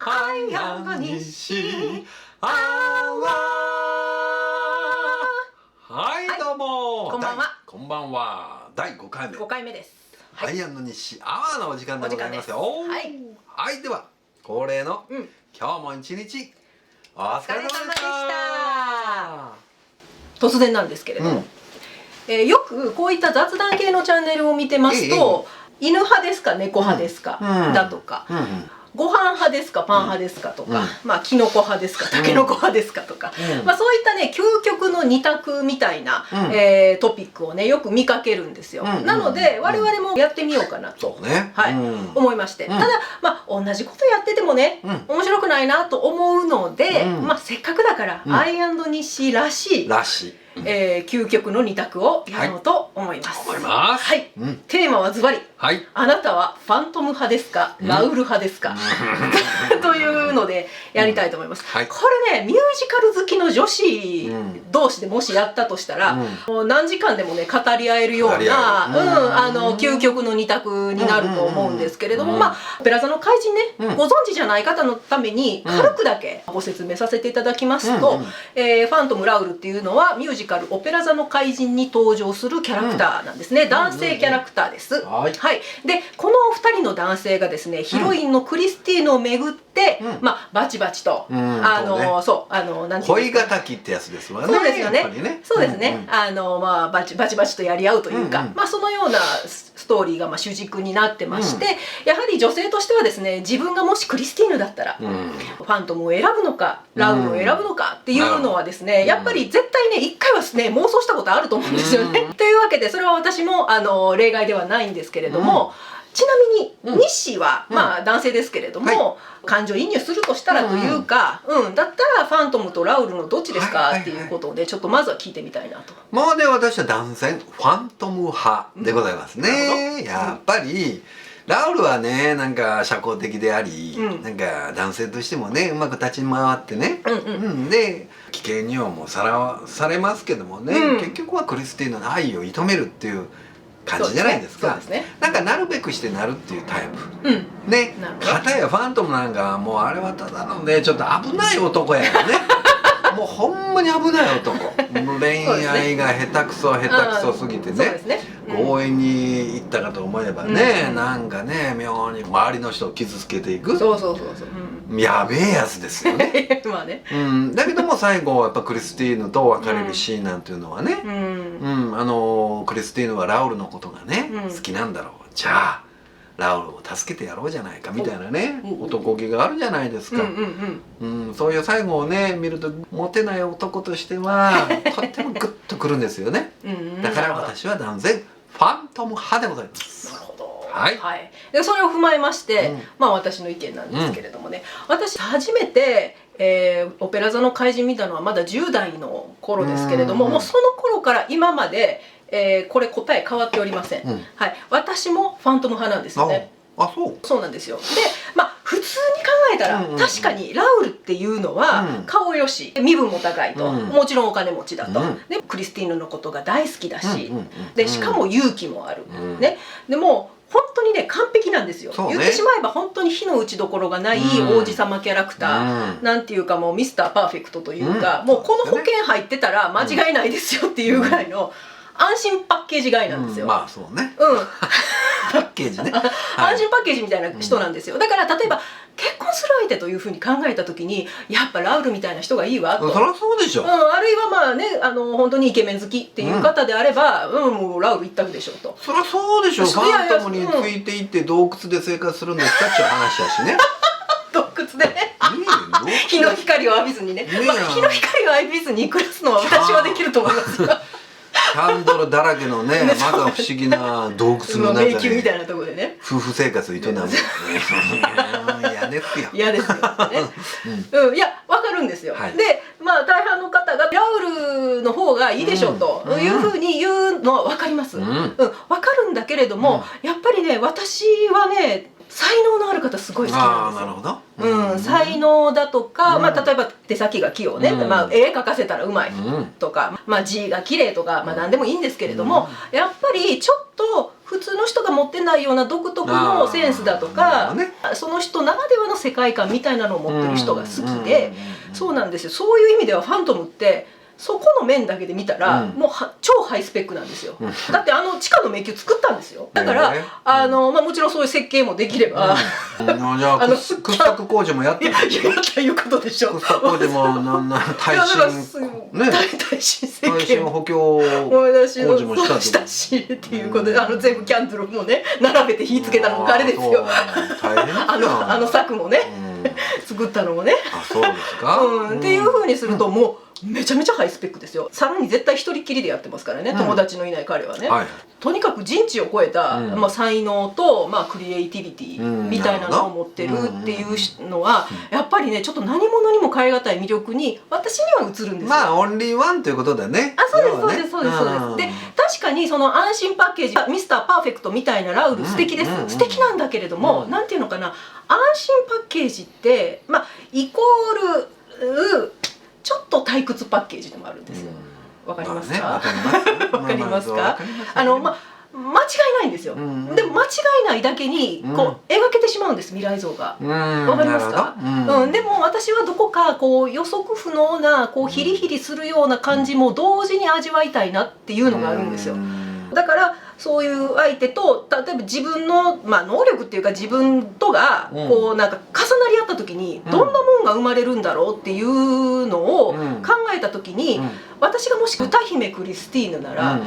海岸西阿波。はい、どうも。こんばんは。こんばんは。第5回目。5回目です。海岸の西阿波のお時間でございますよ。はい。はい、では恒例の今日も一日お疲れ様でした。突然なんですけれども、よくこういった雑談系のチャンネルを見てますと、犬派ですか猫派ですか、だとか、ご飯派ですかパン派ですかとか、まあキノコ派ですかタケノコ派ですかとか、まあそういったね究極の二択みたいな、トピックをねよく見かけるんですよ。なので我々もやってみようかなと、思いまして、ただまあ同じことやっててもね、面白くないなと思うので、まあせっかくだからアイ&西らしい究極の二択をやろうと思います。はい。テーマはズバリ。あなたはファントム派ですか、ラウル派ですかというのでやりたいと思います。これねミュージカル好きの女子同士でもしやったとしたら、もう何時間でもね語り合えるような究極の二択になると思うんですけれども、まあオペラ座の怪人ねご存知じゃない方のために軽くだけご説明させていただきますと、ファントムラウルっていうのはミュージカルオペラ座の怪人に登場するキャラクターなんですね。男性キャラクターです。でこのお二人の男性がですねヒロインのクリスティーヌをめぐってまあバチバチとなんて恋敵ってやつですわね。そうですよね。そうですね。まあバチバチとやり合うというか、まあそのようなストーリーがまあ主軸になってまして、やはり女性としてはですね自分がもしクリスティーヌだったらファントムを選ぶのかラウルを選ぶのかっていうのはですねやっぱり絶対ね一回はね妄想したことあると思うんですよね。というわけでそれは私も例外ではないんですけれども、ちなみに西はまあ男性ですけれども感情移入するとしたらというか、だったらファントムとラウルのどっちですかっていうことでちょっとまずは聞いてみたいなと。まあで私は断然ファントム派でございますね。やっぱりラウルはねなんか社交的であり、なんか男性としてもねうまく立ち回ってね、で危険にはもうされますけどもね、結局はクリスティーヌの愛を射止めるっていう感じじゃないですか。なんかなるべくしてなるっていうタイプね。片やファントムなんかもうあれはただのねちょっと危ない男やよね。もうほんまに危ない男。恋愛が下手くそすぎてね強引に行ったかと思えばね、なんかね妙に周りの人を傷つけていくやべえやつですよね。だけども最後やっぱクリスティーヌと別れるシーンなんていうのはね、クリスティーヌはラウルのことがね好きなんだろう、じゃあラウルを助けてやろうじゃないかみたいなね男気があるじゃないですか。そういう最後をね見るとモテない男としてはとってもグッとくるんですよね。だから私は断然ファントム派でございます。なるほど。でそれを踏まえまして、まあ私の意見なんですけれどもね、私初めてオペラ座の怪人見たのはまだ10代の頃ですけれども、もうその頃から今までこれ答え変わっておりません。私もファントム派なんですよね。そうなんですよ。でまあ普通に考えたら確かにラウルっていうのは顔よし身分も高いと、もちろんお金持ちだと、でクリスティーヌのことが大好きだし、でしかも勇気もあるね。でも本当にね完璧なんですよ。言ってしまえば本当に火の打ちどころがない王子様キャラクターなんていうか、もうミスターパーフェクトというか、もうこの保険入ってたら間違いないですよっていうぐらいの安心パッケージ買いなんですよ。まあそうね。パッケージね。安心パッケージみたいな人なんですよ。だから例えば結婚する相手というふうに考えた時にやっぱラウルみたいな人がいいわと。そりゃそうでしょ。あるいはまあね本当にイケメン好きっていう方であればもうラウル一択でしょうと。そりゃそうでしょ。ファントムについていって洞窟で生活するんですかっていう話やしね。洞窟でね。日の光を浴びずにね。日の光を浴びずに暮らすのは私はできると思いますよ。キャンドルだらけのね、まか不思議な洞窟の中で迷宮みたいなところでね夫婦生活を営む。嫌ですよ。嫌ですよね。いやわかるんですよ。でまあ大半の方がラウルの方がいいでしょうというふうに言うのはわかります。わかるんだけれどもやっぱりね私はね才能のある方すごい好きなんですよ。なるほど。才能だとか、まあ、例えば手先が器用ね、まあ、絵描かせたらうまいとか、まあ、字が綺麗とか、まあ、何でもいいんですけれども、やっぱりちょっと普通の人が持ってないような独特のセンスだとか、その人ならではの世界観みたいなのを持ってる人が好きで、そうなんですよ。そういう意味ではファントムってそこの面だけで見たら、もう超ハイスペックなんですよ。だって地下の迷宮作ったんですよ。だからまあ、もちろんそういう設計もできれば、じゃあ掘削工事もやってるやったいうことでしょ。掘削工事も耐震設計も補強工事もしたしっていうことで、全部キャンドルもね並べて火つけたのも彼ですよ。大変ですよ。柵もね作ったのもね。そうですか。っていう風にするともうめちゃめちゃハイスペックですよ。さらに絶対一人きりでやってますからね、友達のいない彼はね。とにかく人知を超えた、まあ、才能と、まあ、クリエイティビティみたいなのを持ってるっていうのはやっぱりねちょっと何者にも代え難い魅力に私には映るんですよ。まあオンリーワンということだね。そうです。で確かにその安心パッケージミスターパーフェクトみたいなラウル素敵です、素敵なんだけれども、なんていうのかな、安心パッケージってまあイコールちょっと退屈パッケージでもあるんですよ。わかりますか？わかりますか？まあ間違いないんですよ。でも間違いないだけにこう描けてしまうんです、未来像が。わかりますか？でも私はどこかこう予測不能なこうヒリヒリするような感じも同時に味わいたいなっていうのがあるんですよ。だからそういう相手と例えば自分の、まあ、能力っていうか自分とがこうなんか重なり合った時にどんなもんが生まれるんだろうっていうのを考えた時に、私がもし歌姫クリスティーヌなら、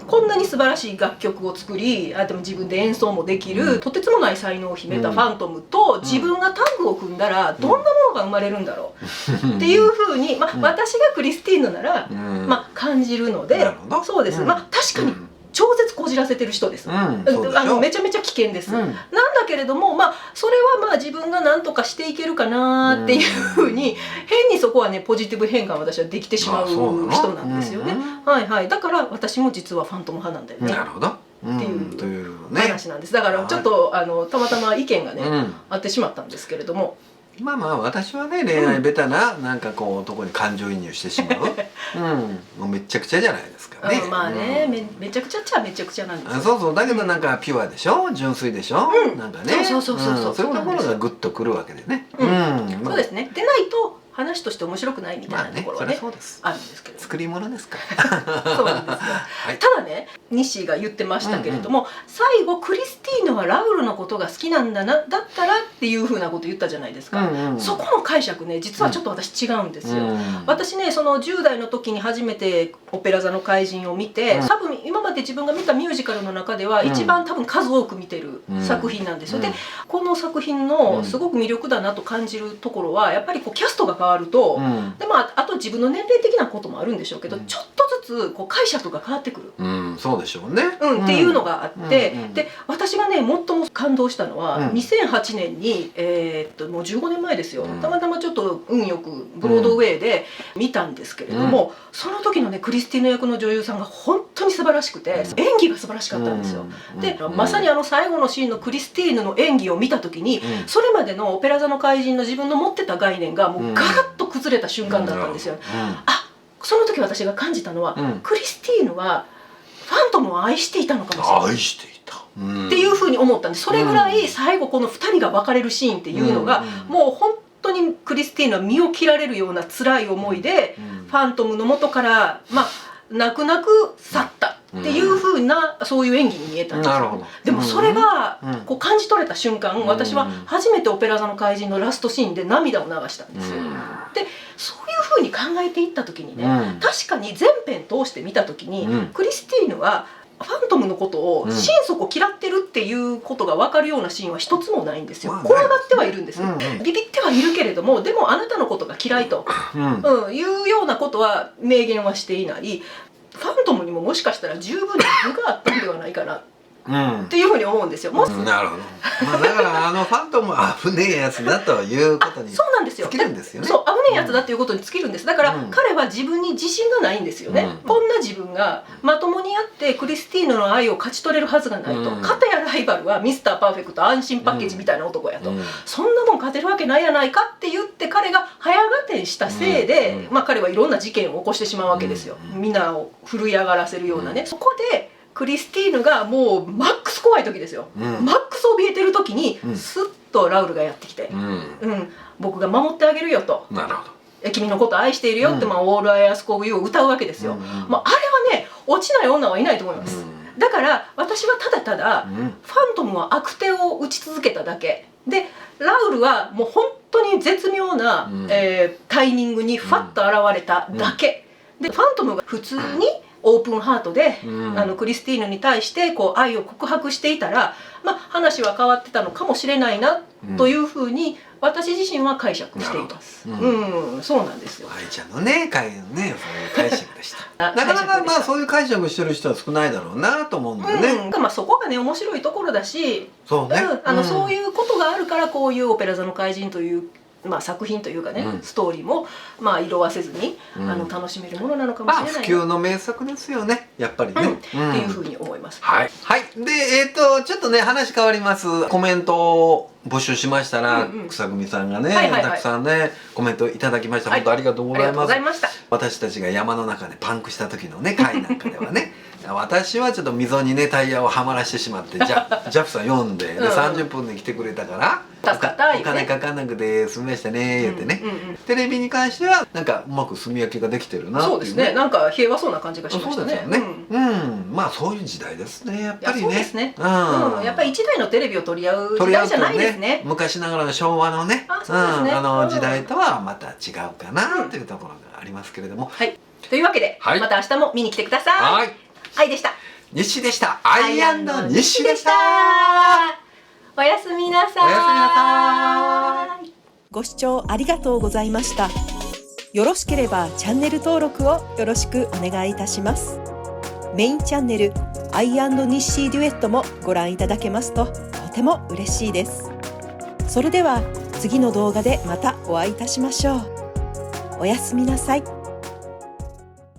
こんなに素晴らしい楽曲を作り、でも自分で演奏もできる、とてつもない才能を秘めたファントムと自分がタッグを組んだらどんなものが生まれるんだろうっていうふうに、まあ、私がクリスティーヌなら、まあ、感じるので、そうです、まあ確かに超絶こじらせてる人です、めちゃめちゃ危険です、なんだけれども、まあそれはまあ自分が何とかしていけるかなっていうふうに変にそこはねポジティブ変換私はできてしまう人なんですよね。だから私も実はファントム派なんだよね。なるほどっていう話なんです。だからちょっとたまたま意見がね合ってしまったんですけれども。まあまあ私はね恋愛ベタななんかこう男に感情移入してしまうもうめちゃくちゃじゃないですかね。まあねめちゃくちゃっちゃめちゃくちゃなんですよ。そうだけどなんかピュアでしょ、純粋でしょ、なんかねそういうところがグッとくるわけでね。そうですね。でないと話として面白くないみたいなところはねあるんですけど、作り物ですからそうなんですよ。ただね西が言ってましたけれども、最後クリスティーヌはラウルのことが好きなんだな、だったらっていうふうなこと言ったじゃないですか。そこの解釈ね実はちょっと私違うんですよ。私ねその10代の時に初めてオペラ座の怪人を見て、多分今まで自分が見たミュージカルの中では一番多分数多く見てる作品なんですよ。でこの作品のすごく魅力だなと感じるところはやっぱりこうキャストが変わると、でまああと自分の年齢的なこともあるんでしょうけど、ちょっとずつこう解釈が変わってくる。そうでしょうね。っていうのがあって、で私がね最も感動したのは2008年にもう15年前ですよ。たまたまちょっと運よくブロードウェイで見たんですけれども、その時のねクリスティーヌ役の女優さんが本当に素晴らしくて、演技が素晴らしかったんですよ。でまさに最後のシーンのクリスティーヌの演技を見た時に、それまでのオペラ座の怪人の自分の持ってた概念がもうガラッと崩れた瞬間だったんですよ。その時私が感じたのは、クリスティーヌはファントムを愛していたのかもしれない。愛していたっていうふうに思ったんです。それぐらい最後この2人が別れるシーンっていうのが、もう本当にクリスティーヌは身を切られるような辛い思いで、ファントムの元からまあ泣く泣く去ったっていうふうな、そういう演技に見えたんですよ。でもそれがこう感じ取れた瞬間、私は初めてオペラ座の怪人のラストシーンで涙を流したんですよ。でそういうふうに考えていった時にね、確かに全編通して見た時に、クリスティーヌはファントムのことを心底嫌ってるっていうことが分かるようなシーンは一つもないんですよ。怖がってはいるんですよ。ビビってはいるけれども、でもあなたのことが嫌いというようなことは明言はしていない。ファントムにももしかしたら十分に部があったんではないかなっっていうふうに思うんですよ。もしなるほど。まあだからファントムは危ねえやつだということにそうなんですよ。尽きるんですよね。そう危ねえやつだっていうことに尽きるんです。だから彼は自分に自信がないんですよね。こんな自分がまともにやってクリスティーヌの愛を勝ち取れるはずがないと。片やライバルはミスターパーフェクト安心パッケージみたいな男やと。そんなもん勝てるわけないやないかって言って彼が早合点したせいで、まあ彼はいろんな事件を起こしてしまうわけですよ。みんなを振り上がらせるようなね。そこでクリスティーヌがもうマックス怖い時ですよ、マックス怯えてる時にスッとラウルがやってきて、僕が守ってあげるよと、なるほど、君のこと愛しているよって、まあ、オールアイアスコーユーを歌うわけですよ、まあ、あれはね落ちない女はいないと思います、だから私はただただ、ファントムは悪手を打ち続けただけで、ラウルはもう本当に絶妙な、タイミングにファッと現れただけ、でファントムが普通にオープンハートで、クリスティーヌに対してこう愛を告白していたら、まあ、話は変わってたのかもしれないなというふうに私自身は解釈しています。そうなんですよ。愛ちゃんのねそういう解釈でした。なかなかまあそういう解釈してる人は少ないだろうなと思うんだよね。まあそこがね面白いところだし、そうね。そういうことがあるからこういうオペラ座の怪人という。まあ作品というかね、ストーリーもまあ色褪せずに楽しめるものなのかもしれない。不朽の名作ですよね、やっぱりね。っていうふうに思います。はい。はい。でちょっとね話変わります。コメントを募集しましたら、草組さんがねたくさんねコメントいただきました。本当ありがとうございます。私たちが山の中でパンクした時のね回なんかではね。私はちょっと溝にねタイヤをはまらしてしまってジャフさん読んで30分で来てくれたからお金かかんなくて済みましたね言ってね、テレビに関してはなんかうまく炭焼きができてるなっていう、ね、そうですね、なんか平和そうな感じがしましたね。そうですよね。まあそういう時代ですね、やっぱりね。そうですね。やっぱり一台のテレビを取り合う時代じゃないですね。昔ながらの昭和のね時代とはまた違うかなというところがありますけれども。はい、というわけでまた明日も見に来てください。はい、愛でした。西でした。アイ&西でした。おやすみなさい。おやすみなさい。ご視聴ありがとうございました。よろしければチャンネル登録をよろしくお願いいたします。メインチャンネルアイ&ニッシーデュエットもご覧いただけますととても嬉しいです。それでは次の動画でまたお会いいたしましょう。おやすみなさい。